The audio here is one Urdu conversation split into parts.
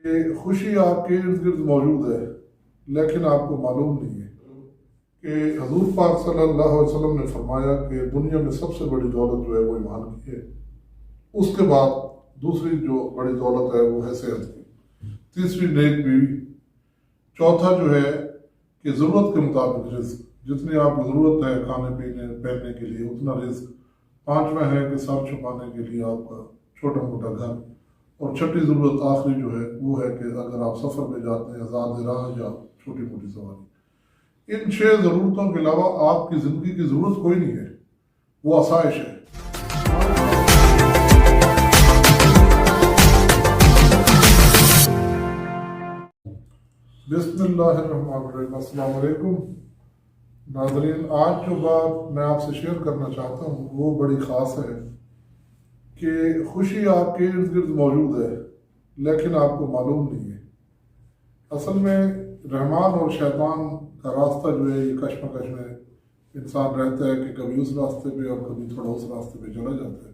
کہ خوشی آپ کے ارد گرد موجود ہے لیکن آپ کو معلوم نہیں ہے کہ حضور پاک صلی اللہ علیہ وسلم نے فرمایا کہ دنیا میں سب سے بڑی دولت جو ہے وہ ایمان کی ہے، اس کے بعد دوسری جو بڑی دولت ہے وہ ہے صحت کی، تیسری نیک بیوی، چوتھا جو ہے کہ ضرورت کے مطابق رزق، جتنی آپ کو ضرورت ہے کھانے پینے پہننے کے لیے اتنا رزق، پانچواں ہے کہ سر چھپانے کے لیے آپ کا چھوٹا موٹا گھر، اور چھٹی ضرورت آخری جو ہے وہ ہے کہ اگر آپ سفر میں جاتے ہیں آزاد راہ یا چھوٹی موٹی سواری، ان 6 ضرورتوں کے علاوہ آپ کی زندگی کی ضرورت کوئی نہیں ہے، وہ آسائش ہے۔ بسم اللہ الرحمن الرحیم، السلام علیکم ناظرین۔ آج جو بات میں آپ سے شیئر کرنا چاہتا ہوں وہ بڑی خاص ہے کہ خوشی آپ کے ارد گرد موجود ہے لیکن آپ کو معلوم نہیں ہے۔ اصل میں رحمان اور شیطان کا راستہ جو ہے یہ کشمکش میں انسان رہتا ہے کہ کبھی اس راستے پہ اور کبھی تھوڑا اس راستے پہ چلا جاتا ہے۔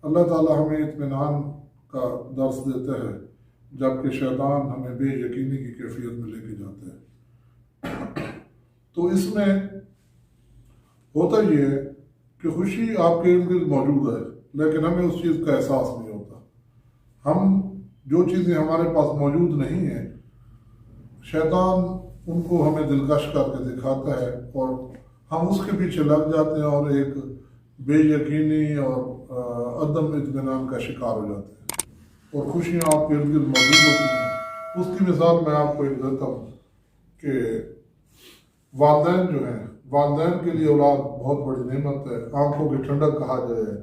اللہ تعالیٰ ہمیں اطمینان کا درس دیتا ہے جبکہ شیطان ہمیں بے یقینی کی کیفیت میں لے کے جاتا ہے۔ تو اس میں ہوتا یہ ہے کہ خوشی آپ کے ارد گرد موجود ہے لیکن ہمیں اس چیز کا احساس نہیں ہوتا۔ ہم جو چیزیں ہمارے پاس موجود نہیں ہیں شیطان ان کو ہمیں دلکش کر کے دکھاتا ہے اور ہم اس کے پیچھے لگ جاتے ہیں اور ایک بے یقینی اور عدم اطمینان کا شکار ہو جاتے ہیں اور خوشیاں آپ کے ارد گرد موجود ہوتی ہیں۔ اس کی مثال میں آپ کو ایک دیتا ہوں کہ والدین جو ہیں، والدین کے لیے اولاد بہت بڑی نعمت ہے، آنکھوں کی ٹھنڈک کہا جائے۔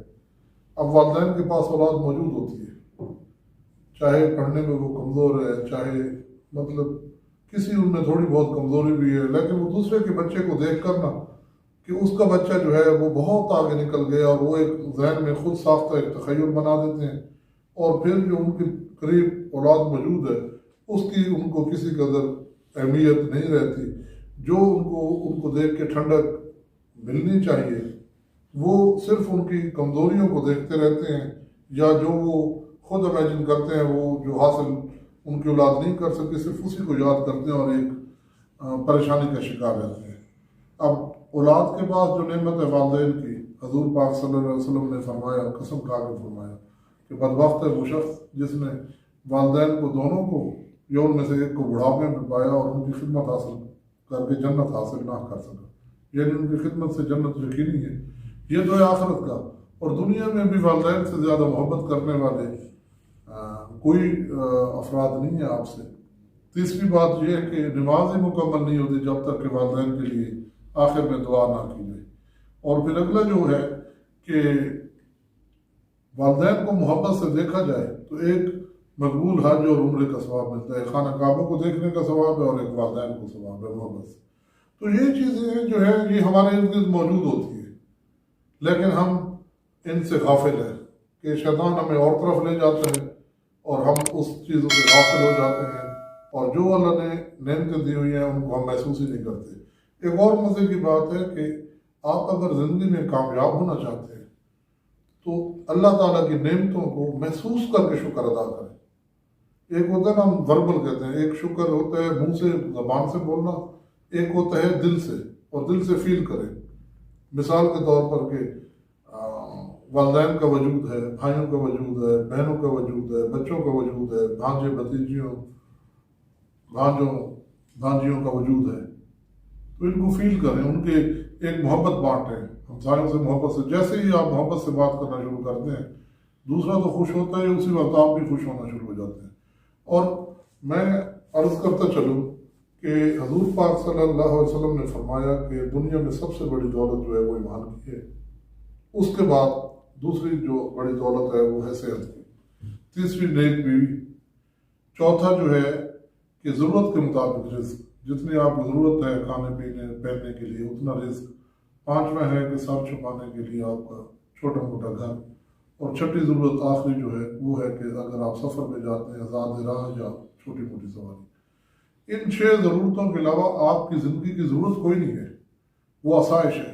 اب والدین کے پاس اولاد موجود ہوتی ہے، چاہے پڑھنے میں وہ کمزور ہے، چاہے مطلب کسی ان میں تھوڑی بہت کمزوری بھی ہے، لیکن وہ دوسرے کے بچے کو دیکھ کر نا کہ اس کا بچہ جو ہے وہ بہت آگے نکل گیا اور وہ ایک ذہن میں خود ساختہ ایک تخیل بنا دیتے ہیں، اور پھر جو ان کے قریب اولاد موجود ہے اس کی ان کو کسی قدر اہمیت نہیں رہتی۔ جو ان کو دیکھ کے ٹھنڈک ملنی چاہیے وہ صرف ان کی کمزوریوں کو دیکھتے رہتے ہیں، یا جو وہ خود امیجن کرتے ہیں وہ جو حاصل ان کی اولاد نہیں کر سکتی صرف اسی کو یاد کرتے ہیں اور ایک پریشانی کا شکار رہتے ہیں۔ اب اولاد کے پاس جو نعمت ہے والدین کی، حضور پاک صلی اللہ علیہ وسلم نے فرمایا، قسم کھا کے فرمایا کہ بدبخت ہے وہ شخص جس نے والدین کو دونوں کو یا ان میں سے ایک کو بڑھاپے میں پایا اور ان کی خدمت حاصل کر کے جنت حاصل نہ کر سکا، یعنی ان کی خدمت سے جنت یقینی ہے۔ یہ تو ہے آخرت کا، اور دنیا میں بھی والدین سے زیادہ محبت کرنے والے کوئی افراد نہیں ہے آپ سے۔ تیسری بات یہ ہے کہ نماز ہی مکمل نہیں ہوتی جب تک کہ والدین کے لیے آخر میں دعا نہ کی جائے۔ اور پھر اگلا جو ہے کہ والدین کو محبت سے دیکھا جائے تو ایک مقبول حج اور عمرے کا ثواب ملتا ہے، خانہ کعبہ کو دیکھنے کا ثواب ہے اور ایک والدین کو ثواب ہے محبت سے۔ تو یہ چیزیں جو ہے یہ ہمارے ارد گرد موجود ہوتی ہے لیکن ہم ان سے غافل ہیں کہ شیطان ہمیں اور طرف لے جاتا ہے اور ہم اس چیزوں سے غافل ہو جاتے ہیں، اور جو اللہ نے نعمتیں دی ہوئی ہیں ان کو ہم محسوس ہی نہیں کرتے۔ ایک اور مزے کی بات ہے کہ آپ اگر زندگی میں کامیاب ہونا چاہتے ہیں تو اللہ تعالیٰ کی نعمتوں کو محسوس کر کے شکر ادا کریں۔ ایک ہوتا ہے نا، ہم وربل کہتے ہیں، ایک شکر ہوتا ہے منہ سے زبان سے بولنا، ایک ہوتا ہے دل سے، اور دل سے فیل کریں۔ مثال کے طور پر کہ والدین کا وجود ہے، بھائیوں کا وجود ہے، بہنوں کا وجود ہے، بچوں کا وجود ہے، بھانجے بھتیجیوں بھانجیوں کا وجود ہے، تو ان کو فیل کریں، ان کے ایک محبت بانٹیں، ہمسایوں سے محبت سے۔ جیسے ہی آپ محبت سے بات کرنا شروع کرتے ہیں دوسرا تو خوش ہوتا ہے، اسی وقت آپ بھی خوش ہونا شروع ہو جاتے ہیں۔ اور میں عرض کرتا چلوں کہ حضور پاک صلی اللہ علیہ وسلم نے فرمایا کہ دنیا میں سب سے بڑی دولت جو ہے وہ ایمان کی ہے، اس کے بعد دوسری جو بڑی دولت ہے وہ ہے صحت کی، تیسری نیک بیوی، چوتھا جو ہے کہ ضرورت کے مطابق رزق، جتنی آپ کو ضرورت ہے کھانے پینے پہننے کے لیے اتنا رزق، پانچواں ہے کہ سر چھپانے کے لیے آپ کا چھوٹا موٹا گھر، اور چھٹی ضرورت آخری جو ہے وہ ہے کہ اگر آپ سفر میں جاتے ہیں آزاد راہ یا چھوٹی موٹی سواری، ان 6 ضرورتوں کے علاوہ آپ کی زندگی کی ضرورت کوئی نہیں ہے، وہ آسائش ہے۔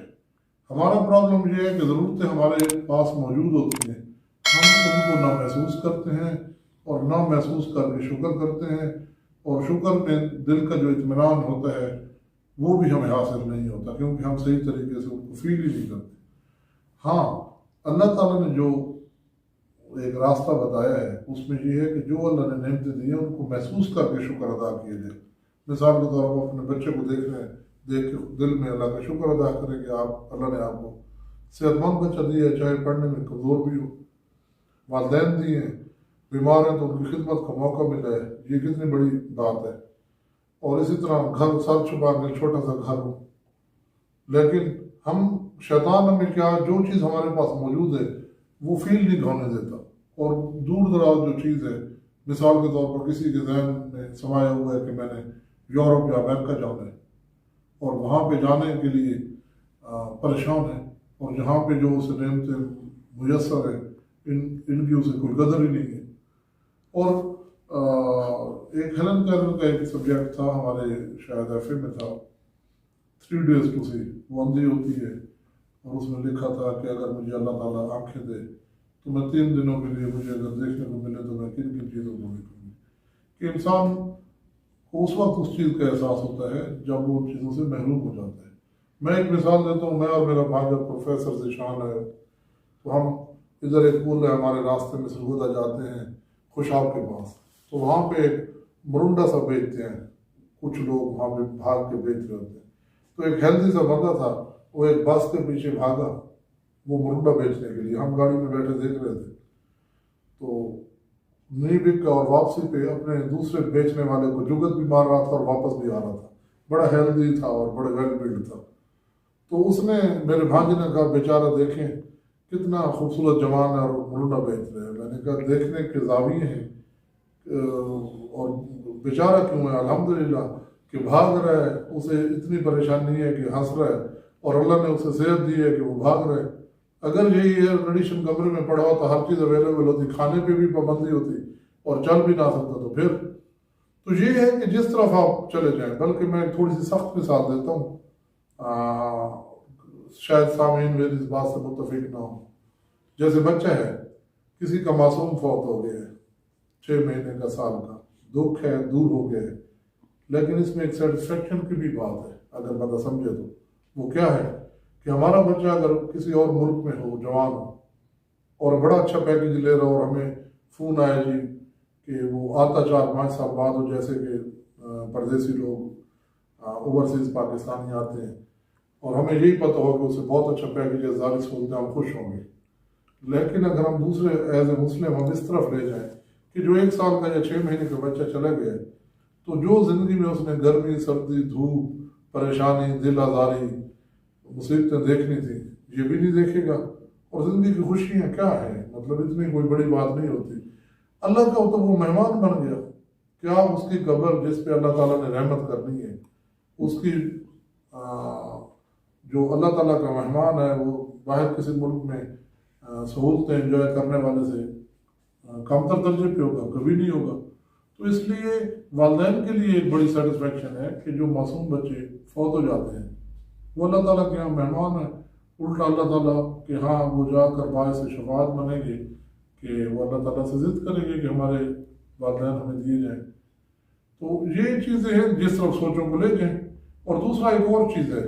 ہمارا پرابلم یہ ہے کہ ضرورتیں ہمارے پاس موجود ہوتی ہیں، ہم ان کو نہ محسوس کرتے ہیں اور نہ محسوس کر کے شکر کرتے ہیں، اور شکر میں دل کا جو اطمینان ہوتا ہے وہ بھی ہمیں حاصل نہیں ہوتا، کیونکہ ہم صحیح طریقے سے ان کو فیل ہی نہیں کرتے۔ ہاں، اللہ تعالیٰ نے جو ایک راستہ بتایا ہے اس میں یہ ہے کہ جو اللہ نے نعمتیں دی ہیں ان کو محسوس کر کے شکر ادا کیے جائے۔ مثال کے طور پر اپنے بچے کو دیکھ کے دل میں اللہ کا شکر ادا کریں کہ اللہ نے آپ کو صحت مند بچہ دیا ہے، چاہے پڑھنے میں کمزور بھی ہو، والدین دیے ہیں، بیمار ہیں تو ان کی خدمت کا موقع ملا ہے، یہ کتنی بڑی بات ہے۔ اور اسی طرح گھر سر چھپا کے چھوٹا سا گھر ہو، لیکن ہم شیطان ہمیں کیا جو چیز ہمارے پاس موجود ہے وہ فیل نہیں ہونے دیتا، اور دور دراز جو چیز ہے، مثال کے طور پر کسی کے ذہن میں سمایا ہوا ہے کہ میں نے یورپ یا امریکہ جانا ہے، اور وہاں پہ جانے کے لیے پریشان ہے، اور جہاں پہ جو اسے نعمتیں میسر ہیں ان کی اسے کوئی قدر ہی نہیں ہے۔ اور ایک ہیلن کیلر کا ایک سبجیکٹ تھا ہمارے شاید ایف اے میں تھا، 3 days to see، وہ اندھی ہوتی ہے، اور اس میں لکھا تھا کہ اگر مجھے اللہ تعالیٰ آنکھیں دے تو میں 3 دنوں کے لیے مجھے اگر دیکھنے کو ملے تو میں کن کن چیزوں کو دیکھوں گی، کہ انسان کو اس وقت اس چیز کا احساس ہوتا ہے جب وہ ان چیزوں سے محروم ہو جاتا ہے۔ میں ایک مثال دیتا ہوں، میں اور میرا بھائی جب پروفیسر ذیشان ہے تو ہم ادھر ایک پل ہے ہمارے راستے میں سرگودا جاتے ہیں خوشاب کے پاس، تو وہاں پہ ایک مرنڈا سا بیچتے ہیں، کچھ لوگ وہاں پہ بھاگ کے بیچ رہے ہوتے ہیں، تو ایک ہیلدی سا بندہ تھا، وہ ایک بس کے پیچھے بھاگا وہ مرنڈا بیچنے کے لیے، ہم گاڑی میں بیٹھے دیکھ رہے تھے، تو نہیں بکا، اور واپسی پہ اپنے دوسرے بیچنے والے کو جگت بھی مار رہا تھا اور واپس بھی آ رہا تھا، بڑا ہیلدی تھا اور بڑے ویل بلڈ تھا۔ تو اس نے میرے بھانجے نے کہا بیچارہ دیکھیں کتنا خوبصورت جوان ہے اور مرنڈا بیچ رہے ہیں۔ میں نے کہا دیکھنے کے زاویے ہیں، اور بیچارہ کیوں ہے؟ الحمدللہ کہ بھاگ رہا ہے، اسے اتنی پریشانی نہیں ہے کہ ہنس رہا ہے، اور اللہ نے اسے صحت دی ہے کہ وہ بھاگ رہے۔ اگر یہی ایئر کنڈیشن کمرے میں پڑا ہو تو ہر چیز اویلیبل ہوتی، کھانے پہ بھی پابندی ہوتی اور چل بھی نہ سکتا، تو پھر تو یہ ہے کہ جس طرف آپ چلے جائیں۔ بلکہ میں تھوڑی سی سخت مثال دیتا ہوں، شاید سامعین میری اس بات سے متفق نہ ہوں۔ جیسے بچہ ہے، کسی کا معصوم فوت ہو گیا ہے، 6 مہینے کا، سال کا، دکھ ہے، دور ہو گیا ہے، لیکن اس میں ایک سیٹسفیکشن کی بھی بات ہے اگر بندہ سمجھے تو۔ وہ کیا ہے کہ ہمارا بچہ اگر کسی اور ملک میں ہو، جوان ہو، اور بڑا اچھا پیکیج لے رہا ہو، اور ہمیں فون آئے جی کہ وہ آتا 4-5 سال بعد ہو، جیسے کہ پردیسی لوگ اوورسیز پاکستانی آتے ہیں، اور ہمیں یہی پتہ ہو کہ اسے بہت اچھا پیکیج ہے، ظاہر سہولتیں، ہم خوش ہوں گے۔ لیکن اگر ہم دوسرے ایز اے مسلم ہم اس طرف لے جائیں کہ جو 1 سال کا یا 6 مہینے کا بچہ چلا گیا ہے، تو جو زندگی میں اس نے گرمی، سردی، دھوپ، پریشانی، دل آزاری، مصیبتیں دیکھنی تھی، یہ بھی نہیں دیکھے گا۔ اور زندگی کی خوشیاں کیا ہیں، مطلب اتنی کوئی بڑی بات نہیں ہوتی۔ اللہ کا تو وہ مہمان بن گیا، کیا اس کی قبر جس پہ اللہ تعالیٰ نے رحمت کرنی ہے، اس کی جو اللہ تعالیٰ کا مہمان ہے وہ باہر کسی ملک میں سہولتیں انجوائے کرنے والے سے کم تر درجے پہ ہوگا؟ کبھی نہیں ہوگا۔ تو اس لیے والدین کے لیے ایک بڑی سیٹسفیکشن ہے کہ جو معصوم بچے فوت ہو جاتے ہیں وہ اللہ تعالیٰ کے یہاں مہمان ہیں۔ الٹا اللہ تعالیٰ کے ہاں وہ جا کر باعث شفاعت بنیں گے کہ وہ اللہ تعالیٰ سے ضد کریں گے کہ ہمارے والدین ہمیں دیے جائیں۔ تو یہ چیزیں ہیں جس طرف سوچوں کو لے جائیں۔ اور دوسرا ایک اور چیز ہے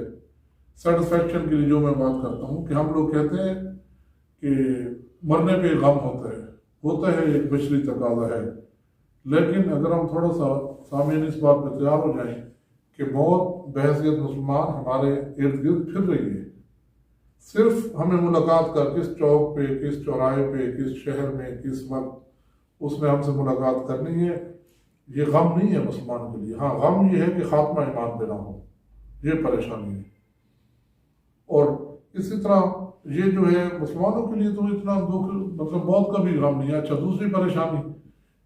سیٹسفیکشن کے لیے جو میں بات کرتا ہوں، کہ ہم لوگ کہتے ہیں کہ مرنے پہ غم ہوتا ہے ایک بشری تقاضا ہے، لیکن اگر ہم تھوڑا سا سامعین اس بات پہ تیار ہو جائیں کہ موت بحیثیت مسلمان ہمارے ارد گرد پھر رہی ہے، صرف ہمیں ملاقات کر کس چوک پہ، کس چوراہے پہ، کس شہر میں، کس وقت اس نے ہم سے ملاقات کرنی ہے، یہ غم نہیں ہے مسلمان کے لیے۔ ہاں، غم یہ ہے کہ خاتمہ ایمان پہ نہ ہو، یہ پریشانی ہے۔ اور اسی طرح یہ جو ہے مسلمانوں کے لیے تو اتنا دکھ، مطلب موت کا بھی غم نہیں ہے۔ اچھا، دوسری پریشانی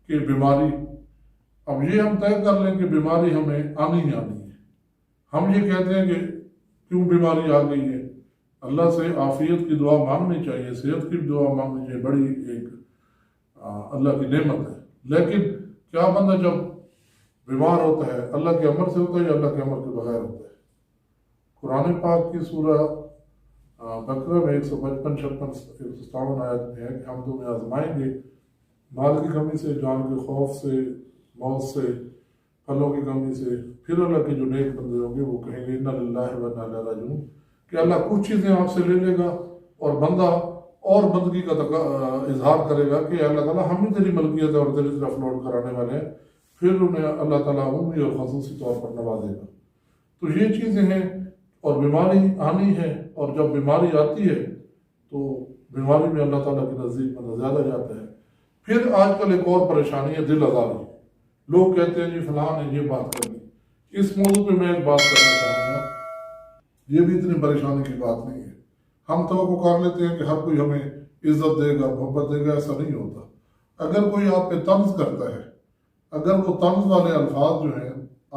کہ بیماری، اب یہ ہم طے کر لیں کہ بیماری ہمیں آنی ہی آنی ہے۔ ہم یہ کہتے ہیں کہ کیوں بیماری آ گئی ہے، اللہ سے عافیت کی دعا مانگنی چاہیے، صحت کی دعا مانگنی چاہیے، بڑی ایک اللہ کی نعمت ہے۔ لیکن کیا بندہ جب بیمار ہوتا ہے اللہ کے امر سے ہوتا ہے یا اللہ کے امر کے بغیر ہوتا ہے؟ قرآن پاک کی سورہ بقرہ میں 155-157 آیت میں ہے کہ ہم تمہیں آزمائیں گے مال کی کمی سے، جان کے خوف سے، موت سے، پھلوں کی کمی سے، پھر اللہ کے جو نیک بندے ہوں گے وہ کہیں گے انا للہ و انا الیہ راجعون، کہ اللہ کچھ چیزیں آپ سے لے لے گا اور بندہ اور بندگی کا اظہار کرے گا کہ اللہ تعالیٰ ہم ہی تیری ملکیت اور تیری طرف لوٹ کرانے والے ہیں، پھر انہیں اللہ تعالیٰ عمومی اور خصوصی طور پر نوازے گا۔ تو یہ چیزیں ہیں، اور بیماری آنی ہے، اور جب بیماری آتی ہے تو بیماری میں اللہ تعالیٰ کے نزدیک بندہ زیادہ جاتا ہے۔ پھر آج کل ایک اور پریشانی ہے دل آزاری۔ لوگ کہتے ہیں جی فلاں نے یہ بات کرنی، اس موضوع پہ میں ایک بات کرنا چاہوں گا، یہ بھی اتنی پریشانی کی بات نہیں ہے۔ ہم توقع کر لیتے ہیں کہ ہر کوئی ہمیں عزت دے گا، محبت دے گا، ایسا نہیں ہوتا۔ اگر کوئی آپ پہ طنز کرتا ہے، اگر وہ طنز والے الفاظ جو ہیں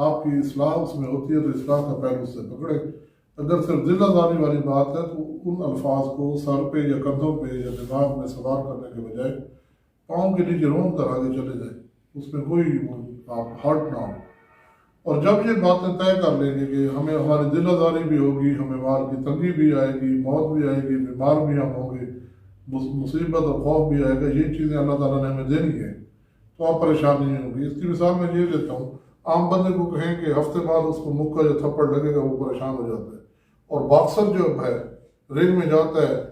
آپ کی اصلاح اس میں ہوتی ہے تو اصلاح کا پہلو اس سے پکڑے۔ اگر صرف دل آزاری والی بات ہے تو ان الفاظ کو سر پہ یا کندھوں پہ یا دماغ میں سوار کرنے کے بجائے پاؤں کے نیچے رون کر آگے چلے جائیں، اس میں کوئی آپ ہرٹ نہ ہو۔ اور جب یہ باتیں طے کر لیں گے کہ ہمیں ہماری دل آزاری بھی ہوگی، ہمیں مال کی تنگی بھی آئے گی، موت بھی آئے گی، بیمار بھی ہم ہوں گے، مصیبت اور خوف بھی آئے گا، یہ چیزیں اللہ تعالیٰ نے ہمیں دینی ہے، تو آپ پریشان نہیں ہوں گی۔ اس کی مثال میں یہ دیتا ہوں، عام بندے کو کہیں کہ ہفتے بعد اس کو مکہ جو تھپڑ لگے گا وہ پریشان ہو جاتا ہے، اور باکسر جو ہے رنگ میں جاتا ہے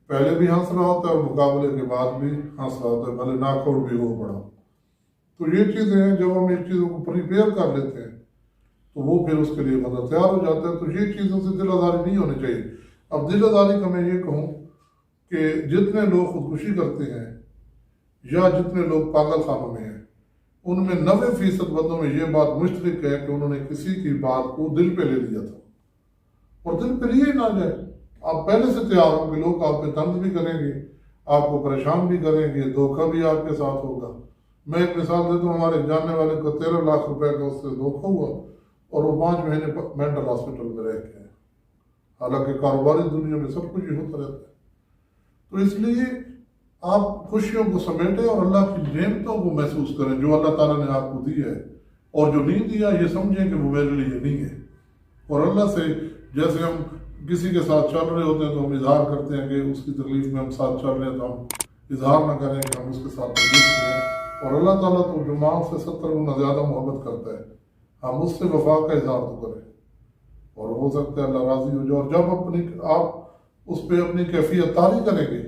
پہلے بھی ہنس رہا ہوتا ہے اور مقابلے کے بعد بھی ہنس رہا ہوتا ہے، بھلے ناک آؤٹ بھی ہو پڑا۔ تو یہ چیزیں ہیں، جب ہم ایک چیزوں کو پریپیئر کر لیتے ہیں تو وہ پھر اس کے لیے بندہ تیار ہو جاتا ہے۔ تو یہ چیزوں سے دل آزاری نہیں ہونی چاہیے۔ اب دل آزاری کا میں یہ کہوں کہ جتنے لوگ خودکشی کرتے ہیں یا جتنے لوگ پاگل خانوں میں ہیں، ان میں 90% بندوں میں یہ بات مشترک ہے کہ انہوں نے کسی کی بات کو دل پہ لے لیا تھا، اور دل پہ لیے ہی نہ جائے۔ آپ پہلے سے تیار ہوں کہ لوگ آپ پہ طنز بھی کریں گے، آپ کو پریشان بھی کریں گے، دھوکہ بھی آپ کے ساتھ ہوگا۔ میں ایک مثال دیتا ہوں، ہمارے جاننے والے کو 13 لاکھ روپے کا اس سے دھوکہ ہوا اور وہ 5 مہینے مینٹل ہاسپٹل میں رہ کے ہیں۔ حالانکہ کاروباری دنیا میں سب کچھ ہی ہوتا رہتا ہے۔ تو اس لیے آپ خوشیوں کو سمیٹیں اور اللہ کی نعمتوں کو محسوس کریں جو اللہ تعالیٰ نے آپ کو دی ہے، اور جو نہیں دیا یہ سمجھیں کہ وہ میرے لیے نہیں ہے۔ اور اللہ سے جیسے ہم کسی کے ساتھ چل رہے ہوتے ہیں تو ہم اظہار کرتے ہیں کہ اس کی تکلیف میں ہم ساتھ چل رہے ہیں، تو ہم اظہار نہ کریں کہ ہم اس کے ساتھ تکلیف میں ہیں۔ اور اللہ تعالیٰ تو جو ماں سے 70 گنا زیادہ محبت کرتا ہے، ہم اس سے وفا کا اظہار تو کریں، اور ہو سکتا ہے اللہ راضی ہو جائے۔ اور جب آپ اس پہ اپنی کیفیت طاری کریں گے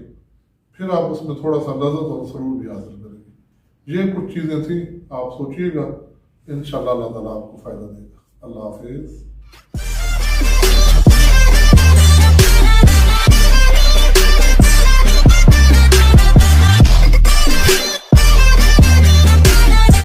پھر آپ اس میں تھوڑا سا لذت اور سرور بھی حاصل کریں گے۔ یہ کچھ چیزیں تھیں، آپ سوچیے گا، انشاءاللہ اللہ تعالیٰ آپ کو فائدہ دے گا۔ اللہ حافظ۔